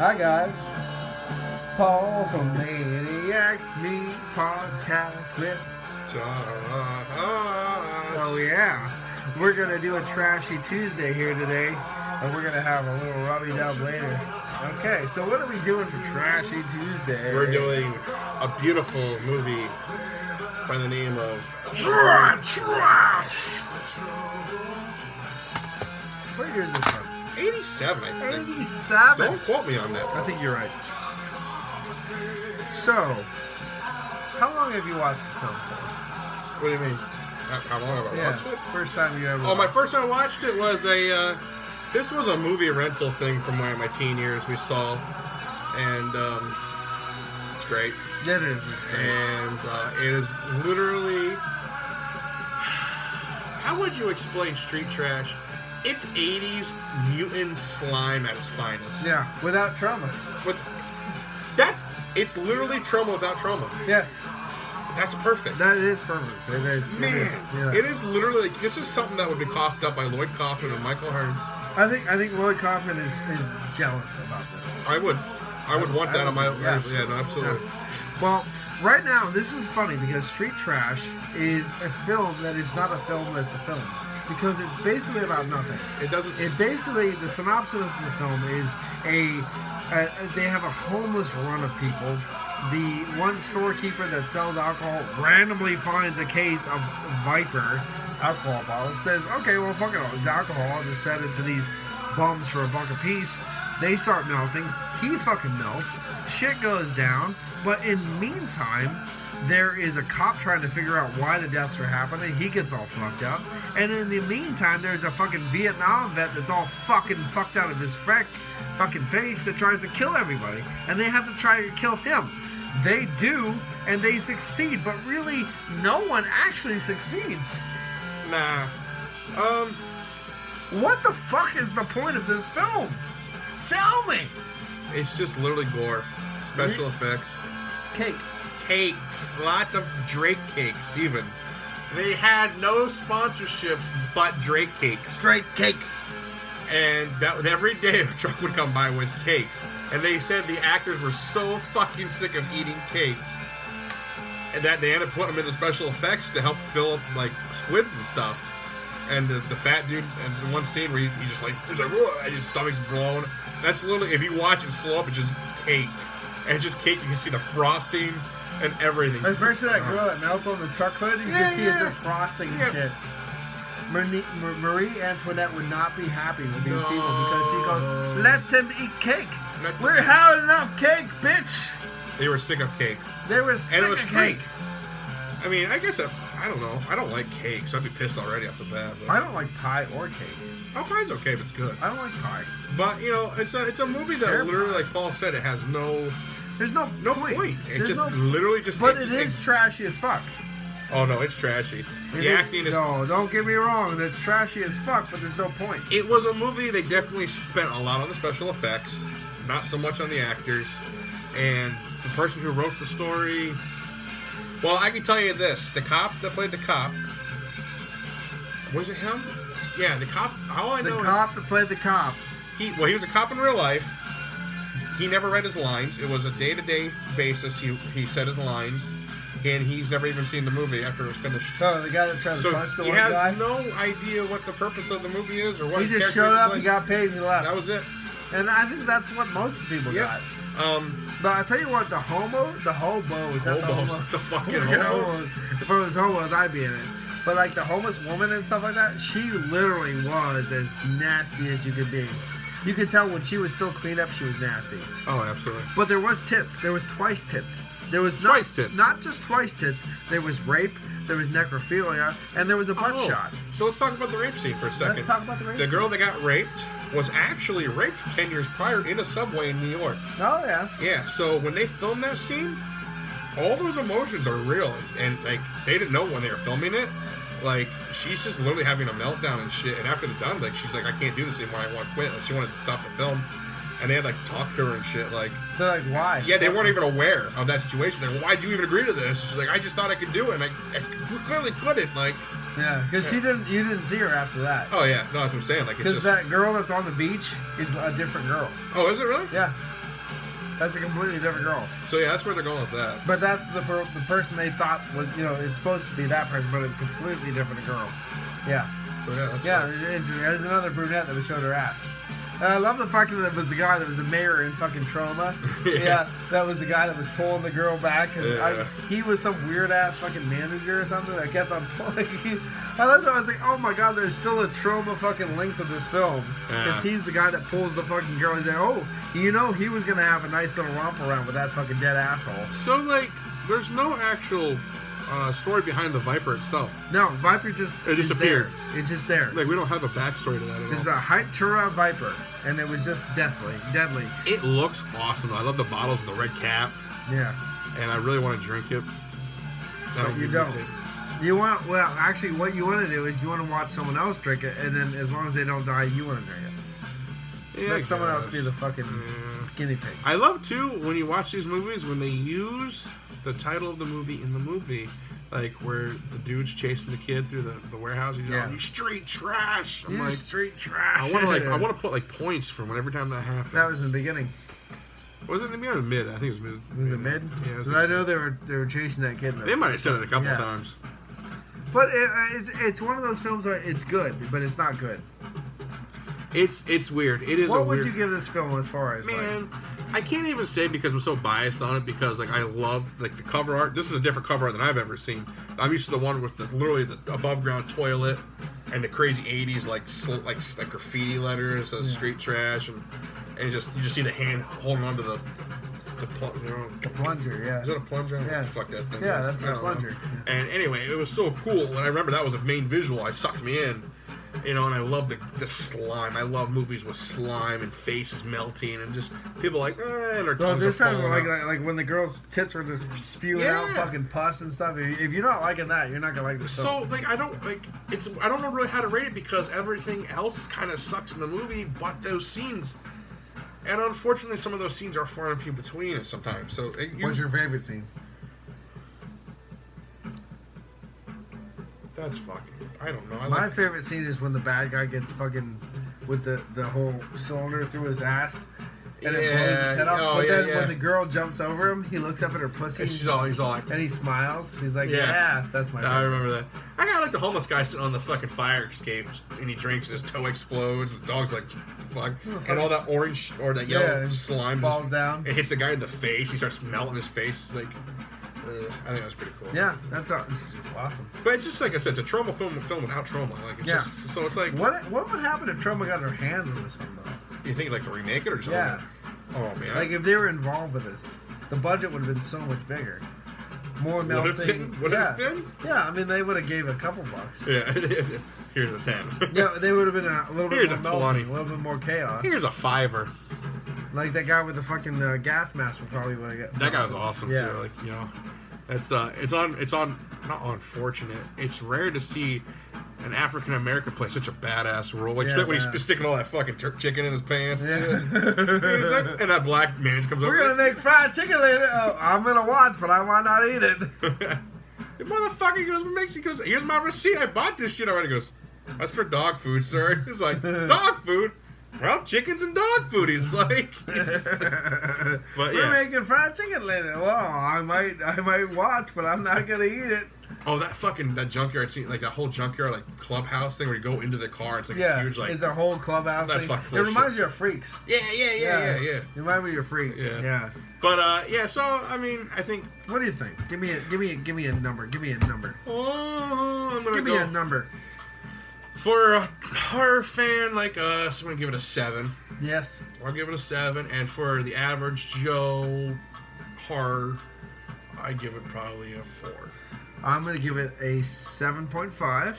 Hi guys, Paul from ManiacsMeat podcast with John. Oh yeah, we're gonna do a Trashy Tuesday here today, and we're gonna have a little rubby dub later. Okay, so what are we doing for Trashy Tuesday? We're doing a beautiful movie by the name of Trash. What year is this from? 87, I think. 87. Don't quote me on that. I think you're right. So, how long have you watched this film for? What do you mean? How long have I watched it? First time you ever Oh, my first time I watched it was this was a movie rental thing from my teen years we saw. And it's great. It is. It's great. And it is literally... How would you explain street trash? It's 80s mutant slime at its finest. Yeah, without trauma. It's literally trauma without trauma. Yeah. That's perfect. That is perfect. It is. Man, Yeah. it is literally like, this is something that would be coughed up by Lloyd Kaufman and Michael Hearns. I think Lloyd Kaufman is jealous about this. I would want that on my yeah. Yeah, no, absolutely. Yeah. Well, right now this is funny because Street Trash is a film that is not a film that's a film. Because it's basically about nothing. It doesn't. It basically, the synopsis of the film is they have a homeless run of people. The one storekeeper that sells alcohol randomly finds a case of Viper alcohol bottles. Says, okay, well, fuck it all. It's alcohol. I'll just send it to these bums for $1 a piece. They start melting. He fucking melts. Shit goes down. But in the meantime, there is a cop trying to figure out why the deaths are happening. He gets all fucked up. And in the meantime, there's a fucking Vietnam vet that's all fucking fucked out of his fucking face that tries to kill everybody. And they have to try to kill him. They do, and they succeed. But really, no one actually succeeds. Nah. What the fuck is the point of this film? Tell me! It's just literally gore. Special effects. Cake. Lots of Drake cakes, even. They had no sponsorships but Drake cakes. Drake cakes. And that every day a truck would come by with cakes. And they said the actors were so fucking sick of eating cakes and that they ended up putting them in the special effects to help fill up like squibs and stuff. And the fat dude, and the one scene where he's just like, whoa, and his stomach's blown. That's literally, if you watch it slow up, it's just cake. And it's just cake. You can see the frosting and everything. Especially that girl that melts on the truck hood. You can see it's just frosting and shit. Marie Antoinette would not be happy with these people because she goes, let them eat cake. We're having enough cake, bitch. They were sick of cake. They were sick of cake. I mean, I guess I don't know. I don't like cake, so I'd be pissed already off the bat. But I don't like pie or cake. Oh, pie's okay, but it's good. I don't like pie. But you know, it's a movie that literally, like Paul said, it has There's no point. It just literally just. But it is trashy as fuck. Oh no, it's trashy. The acting is. No, don't get me wrong. It's trashy as fuck, but there's no point. It was a movie. They definitely spent a lot on the special effects, not so much on the actors, and the person who wrote the story. Well, I can tell you this: the cop that played the cop. Was it him? Yeah, the cop. All I know. The cop that played the cop. He was a cop in real life. He never read his lines. It was a day-to-day basis. He said his lines, and he's never even seen the movie after it was finished. So the guy that tried to punch the one guy? He has no idea what the purpose of the movie is or what. He just showed up, he got paid, and he left. That was it. And I think that's what most of the people got. But I tell you what, the hobos, the fucking hobos. If it was hobos, I'd be in it. But like the homeless woman and stuff like that, she literally was as nasty as you could be. You could tell when she was still cleaned up, she was nasty. Oh, absolutely. But there was tits. There was twice tits. There was twice tits. Not just twice tits. There was rape. There was necrophilia, and there was a butt shot. So let's talk about the rape scene for a second. Let's talk about the rape scene. The girl that got raped was actually raped 10 years prior in a subway in New York. Oh, yeah. Yeah, so when they filmed that scene, all those emotions are real. And, like, they didn't know when they were filming it. Like, she's just literally having a meltdown and shit. And after they're done, like, she's like, I can't do this anymore. I want to quit. Like, she wanted to stop the film. And they had, like, talked to her and shit. Like, they're like, why? Yeah, they weren't even aware of that situation. They're like, why'd you even agree to this? She's like, I just thought I could do it. And I clearly couldn't. Like, yeah, because you didn't see her after that. Oh, yeah. No, that's what I'm saying. Like, it's because that girl that's on the beach is a different girl. Oh, is it really? Yeah. That's a completely different girl. So yeah, that's where they're going with that. But that's the person they thought was, it's supposed to be that person, but it's completely different girl. Yeah. So yeah, that's There's another brunette that was showing her ass. And I love the fact that it was the guy that was the mayor in fucking Trauma. Yeah, that was the guy that was pulling the girl back. Cause he was some weird ass fucking manager or something that kept on pulling. I love that. I was like, oh my god, there's still a Trauma fucking link to this film. Because he's the guy that pulls the fucking girl. He's like, oh, he was going to have a nice little romp around with that fucking dead asshole. So, like, there's no actual story behind the Viper itself. No, Viper it disappeared. It's just there. Like, we don't have a backstory to that at all. It's a Hytura Viper, and it was just deadly. It looks awesome. I love the bottles with the red cap. Yeah. And I really want to drink it. But you don't. Actually, what you want to do is you want to watch someone else drink it, and then as long as they don't die, you want to drink it. Yeah, let someone else be the fucking guinea pig. I love, too, when you watch these movies, when they use the title of the movie in the movie, like where the dude's chasing the kid through the warehouse. He's like, "You street trash!" I'm like, street trash. I want to put like points from every time that happens. That was in the beginning. Was it in the beginning or mid? I think it was mid. Was it mid? Yeah. Because I know they were chasing that kid. They might have said it a couple times. But it's one of those films where it's good, but it's not good. It's weird. It is. What would you give this film as far as? Man, I can't even say because I'm so biased on it because like I love like the cover art. This is a different cover art than I've ever seen. I'm used to the one with literally the above ground toilet and the crazy '80s like graffiti letters, street trash, and you just see the hand holding onto the plunger. Yeah. Is that a plunger? Yeah. Fuck that thing. Yeah, that's a plunger. Yeah. And anyway, it was so cool, and I remember that was a main visual. It sucked me in. And I love the slime. I love movies with slime and faces melting and just people like, and their tongues this are sounds falling out. like when the girls' tits were just spewing out fucking pus and stuff. If you're not liking that, you're not gonna like this film. So I don't know really how to rate it because everything else kind of sucks in the movie, but those scenes. And unfortunately, some of those scenes are far and few between sometimes. So, what's your favorite scene? That's fucking. I don't know. My favorite scene is when the bad guy gets fucking with the whole cylinder through his ass and it blows his head off. But then when the girl jumps over him, he looks up at her pussy. And he's all like, and he smiles. He's like, yeah that's my favorite. I remember that. I got like the homeless guy sitting on the fucking fire escape and he drinks and his toe explodes. And the dog's like, fuck. And all that orange or that yellow slime falls down. It hits the guy in the face. He starts melting his face. Like, I think that was pretty cool. Yeah, that's awesome. But it's just like I said, it's a trauma film without trauma. Like it's just so it's like what would happen if trauma got her hands on this film though? You think like to remake it or something? Yeah. Oh man. Like if they were involved with this, the budget would have been so much bigger. More melting. Would it have been? Yeah, I mean they would have gave a couple bucks. Yeah. Here's a 10. Yeah, they would have been a little bit more melting, 20. a little bit more chaos. Here's a $5. Like that guy with the fucking gas mask would probably would have got. That guy was awesome too. Like it's on not unfortunate. It's rare to see an African American play such a badass role. Like when he's sticking all that fucking chicken in his pants. Yeah. And that black man comes over. We're gonna make fried chicken later. Oh, I'm gonna watch, but I might not eat it. The motherfucker goes, what makes he goes, here's my receipt. I bought this shit already. He goes, that's for dog food, sir. He's like, dog food? Well, chicken's and dog food. He's like, but we're making fried chicken later. Well, I might watch, but I'm not gonna eat it. Oh, that junkyard scene, like that whole junkyard like clubhouse thing where you go into the car. It's like a huge like. It's a whole clubhouse thing. Fucking cool. It reminds you of Freaks. Yeah. It reminds me of Freaks. Yeah. But so I mean, I think. What do you think? Give me a number. Give me a number. Oh, I'm gonna give me a number. For a horror fan like us, I'm going to give it a 7. Yes. I'll give it a 7. And for the average Joe horror, I give it probably a 4. I'm going to give it a 7.5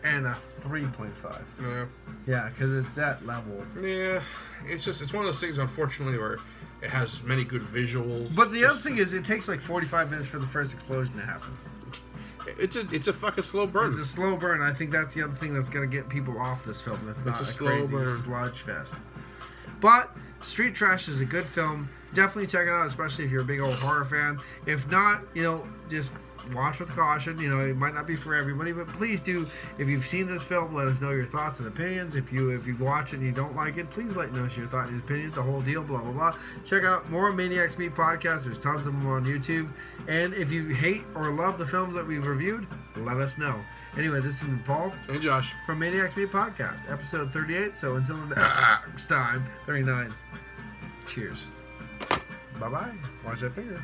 and a 3.5. Yeah. Yeah, because it's that level. Yeah. It's one of those things, unfortunately, where it has many good visuals. But the other thing is it takes like 45 minutes for the first explosion to happen. It's a fucking slow burn. It's a slow burn. I think that's the other thing that's going to get people off this film. That's not a crazy sludge fest. But Street Trash is a good film. Definitely check it out, especially if you're a big old horror fan. If not, just watch with caution. You know, it might not be for everybody, but please do. If you've seen this film, let us know your thoughts and opinions. If you watch it and you don't like it, please let us know your thoughts and opinions. The whole deal, blah blah blah. Check out more Maniacs Meat podcasts. There's tons of them on YouTube. And if you hate or love the films that we've reviewed, let us know. Anyway, this has been Paul and Josh from Maniacs Meat Podcast, episode 38. So until next time, 39. Cheers. Bye bye. Watch that finger.